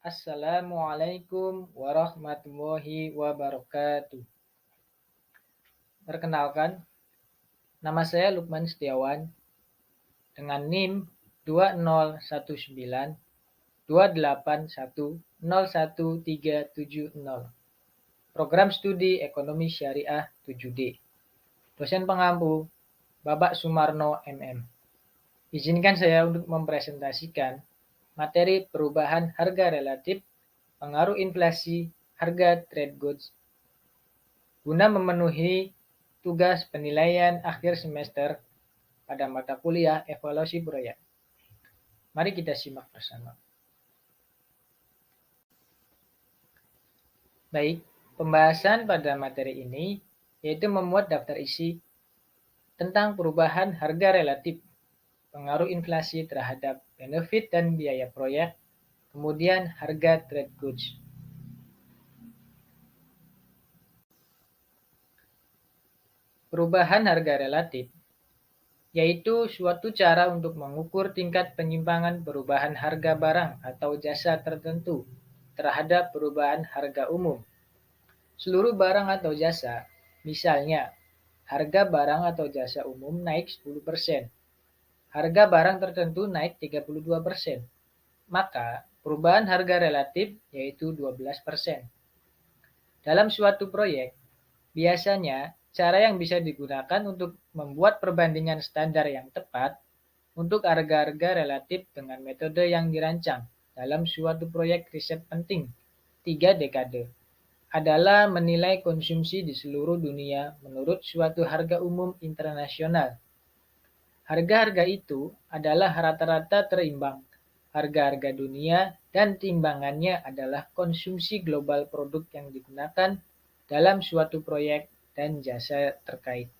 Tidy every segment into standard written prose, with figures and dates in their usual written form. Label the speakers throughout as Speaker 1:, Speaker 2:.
Speaker 1: Assalamualaikum warahmatullahi wabarakatuh. Perkenalkan, nama saya Lukman Setiawan dengan NIM 2019281013770. Program Studi Ekonomi Syariah 7D. Dosen pengampu Babak Sumarno MM. Izinkan saya untuk mempresentasikan materi perubahan harga relatif, pengaruh inflasi, harga trade goods guna memenuhi tugas penilaian akhir semester pada mata kuliah evaluasi proyek. Mari kita simak bersama. Baik, pembahasan pada materi ini yaitu memuat daftar isi tentang perubahan harga relatif, pengaruh inflasi terhadap benefit dan biaya proyek, kemudian harga trade goods. Perubahan harga relatif yaitu suatu cara untuk mengukur tingkat penyimpangan perubahan harga barang atau jasa tertentu terhadap perubahan harga umum. Seluruh barang atau jasa, misalnya harga barang atau jasa umum naik 10%, harga barang tertentu naik 32%, maka perubahan harga relatif yaitu 12%. Dalam suatu proyek, biasanya cara yang bisa digunakan untuk membuat perbandingan standar yang tepat untuk harga-harga relatif dengan metode yang dirancang dalam suatu proyek riset penting 3 dekade adalah menilai konsumsi di seluruh dunia menurut suatu harga umum internasional. Harga-harga itu adalah rata-rata terimbang harga-harga dunia dan timbangannya adalah konsumsi global produk yang digunakan dalam suatu proyek dan jasa terkait.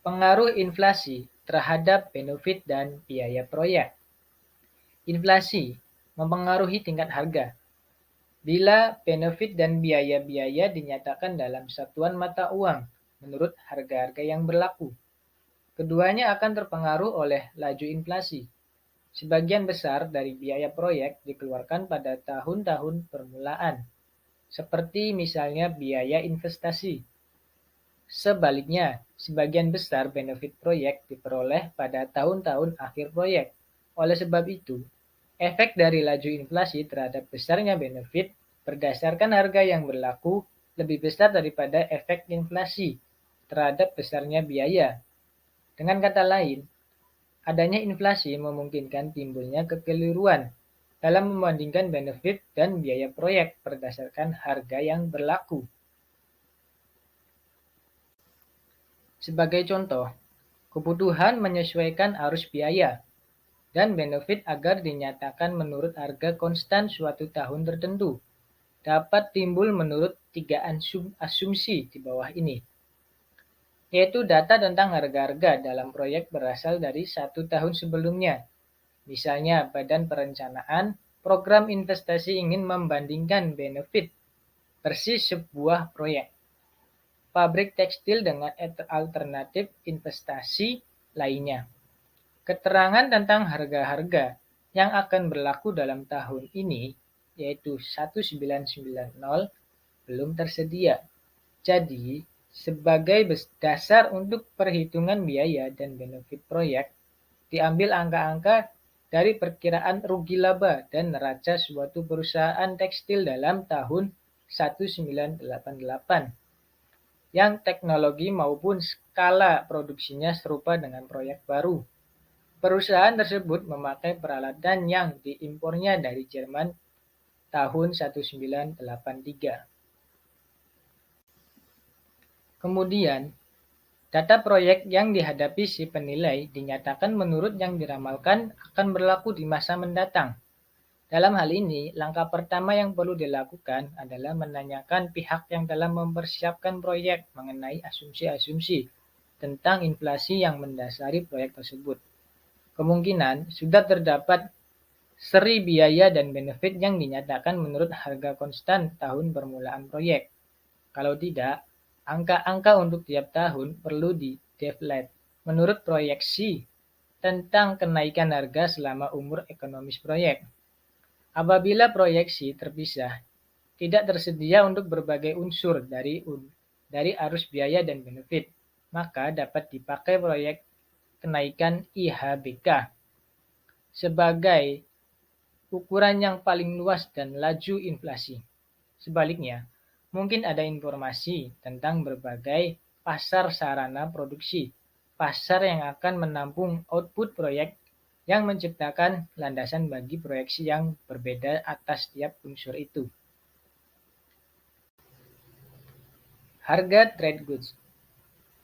Speaker 1: Pengaruh inflasi terhadap benefit dan biaya proyek. Inflasi mempengaruhi tingkat harga. Bila benefit dan biaya-biaya dinyatakan dalam satuan mata uang menurut harga-harga yang berlaku, keduanya akan terpengaruh oleh laju inflasi. Sebagian besar dari biaya proyek dikeluarkan pada tahun-tahun permulaan, seperti misalnya biaya investasi. Sebaliknya, sebagian besar benefit proyek diperoleh pada tahun-tahun akhir proyek. Oleh sebab itu, efek dari laju inflasi terhadap besarnya benefit berdasarkan harga yang berlaku lebih besar daripada efek inflasi terhadap besarnya biaya. Dengan kata lain, adanya inflasi memungkinkan timbulnya kekeliruan dalam membandingkan benefit dan biaya proyek berdasarkan harga yang berlaku. Sebagai contoh, kebutuhan menyesuaikan arus biaya dan benefit agar dinyatakan menurut harga konstan suatu tahun tertentu dapat timbul menurut 3 asumsi di bawah ini, yaitu data tentang harga-harga dalam proyek berasal dari 1 tahun sebelumnya. Misalnya, Badan Perencanaan Program Investasi ingin membandingkan benefit persis sebuah proyek. Pabrik tekstil dengan alternatif investasi lainnya. Keterangan tentang harga-harga yang akan berlaku dalam tahun ini, yaitu 1990, belum tersedia. Jadi, sebagai dasar untuk perhitungan biaya dan benefit proyek, diambil angka-angka dari perkiraan rugi laba dan neraca suatu perusahaan tekstil dalam tahun 1988 yang teknologi maupun skala produksinya serupa dengan proyek baru. Perusahaan tersebut memakai peralatan yang diimpornya dari Jerman tahun 1983. Kemudian, data proyek yang dihadapi si penilai dinyatakan menurut yang diramalkan akan berlaku di masa mendatang. Dalam hal ini, langkah pertama yang perlu dilakukan adalah menanyakan pihak yang dalam mempersiapkan proyek mengenai asumsi-asumsi tentang inflasi yang mendasari proyek tersebut. Kemungkinan sudah terdapat seri biaya dan benefit yang dinyatakan menurut harga konstan tahun permulaan proyek. Kalau tidak, angka-angka untuk tiap tahun perlu di-deflate menurut proyeksi tentang kenaikan harga selama umur ekonomis proyek. Apabila proyeksi terpisah, tidak tersedia untuk berbagai unsur dari arus biaya dan benefit, maka dapat dipakai proyek kenaikan IHBK sebagai ukuran yang paling luas dan laju inflasi. Sebaliknya, mungkin ada informasi tentang berbagai pasar sarana produksi, pasar yang akan menampung output proyek yang menciptakan landasan bagi proyeksi yang berbeda atas tiap unsur itu. Harga trade goods.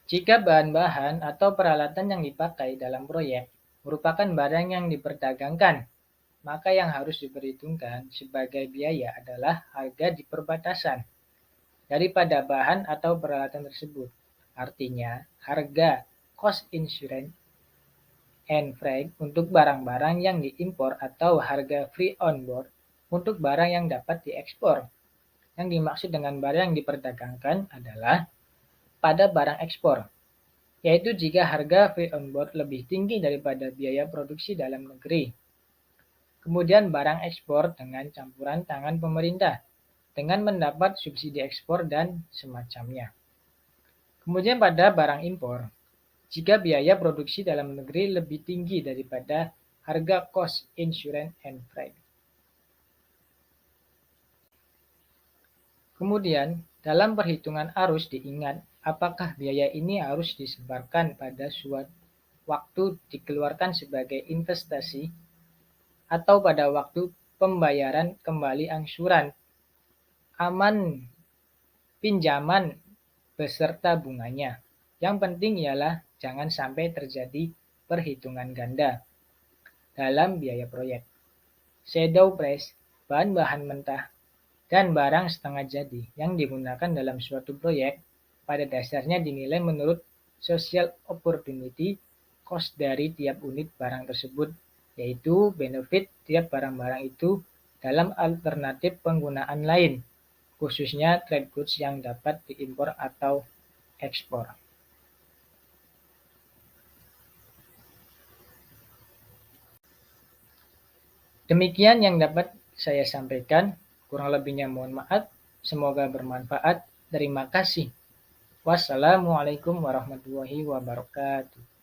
Speaker 1: Jika bahan-bahan atau peralatan yang dipakai dalam proyek merupakan barang yang diperdagangkan, maka yang harus diperhitungkan sebagai biaya adalah harga di perbatasan daripada bahan atau peralatan tersebut. Artinya, harga cost insurance and freight untuk barang-barang yang diimpor atau harga free on board untuk barang yang dapat diekspor. Yang dimaksud dengan barang yang diperdagangkan adalah pada barang ekspor, yaitu jika harga free on board lebih tinggi daripada biaya produksi dalam negeri. Kemudian barang ekspor dengan campuran tangan pemerintah, dengan mendapat subsidi ekspor dan semacamnya. Kemudian pada barang impor, jika biaya produksi dalam negeri lebih tinggi daripada harga cost insurance and freight. Kemudian, dalam perhitungan arus diingat apakah biaya ini harus disebarkan pada suatu waktu dikeluarkan sebagai investasi atau pada waktu pembayaran kembali angsuran aman pinjaman beserta bunganya. Yang penting ialah jangan sampai terjadi perhitungan ganda dalam biaya proyek. Shadow price, bahan-bahan mentah, dan barang setengah jadi yang digunakan dalam suatu proyek pada dasarnya dinilai menurut social opportunity cost dari tiap unit barang tersebut, yaitu benefit tiap barang-barang itu dalam alternatif penggunaan lain, khususnya trade goods yang dapat diimpor atau ekspor. Demikian yang dapat saya sampaikan. Kurang lebihnya mohon maaf. Semoga bermanfaat. Terima kasih. Wassalamualaikum warahmatullahi wabarakatuh.